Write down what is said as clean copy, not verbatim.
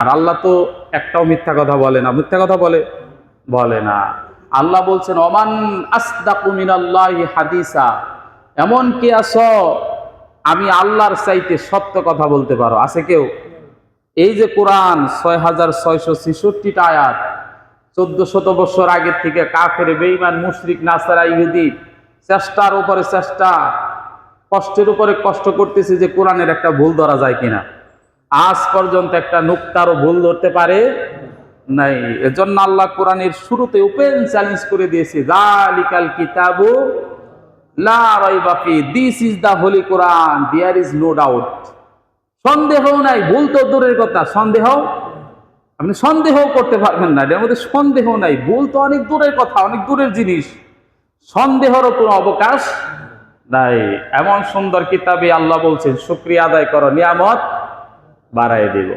আর আল্লাহ তো একটাও মিথ্যা কথা বলে না। মিথ্যা কথা বলে না। আল্লাহ বলছেন ওমান আসদাকু মিনাল্লাহি হাদিসা, এমন কে আছো আমি আল্লাহর চাইতে সত্য কথা বলতে পারো? আছে কেউ? এই যে কোরআন 6666টা আয়াত, 1400 বছর আগের থেকে কাফের, বেঈমান, মুশরিক, নাসারা, ইহুদি চেষ্টার উপরে চেষ্টা, কষ্টের উপরে কষ্ট করতেছে যে কোরআনের একটা ভুল ধরা যায় কিনা। আজ পর্যন্ত একটা নুক্তারও ভুল ধরতে পারে নাই। এজন্য আল্লাহ কোরআনের শুরুতে ওপেন চ্যালেঞ্জ করে দিয়েছে, যালিকাল কিতাবু লা রাইবা ফি, this is the holy Quran, there is no doubt. সন্দেহ নাই, ভুল তো দূরের কথা, আপনি সন্দেহ করতে পারবেন না, এর মধ্যে সন্দেহ নাই। ভুল তো অনেক দূরের কথা, অনেক দূরের জিনিস, সন্দেহেরও কোনো অবকাশ নাই। এমন সুন্দর কিতাবে আল্লাহ বলছেন শুকরিয়া আদায় করো, নিয়ামত বাড়ায় দেব।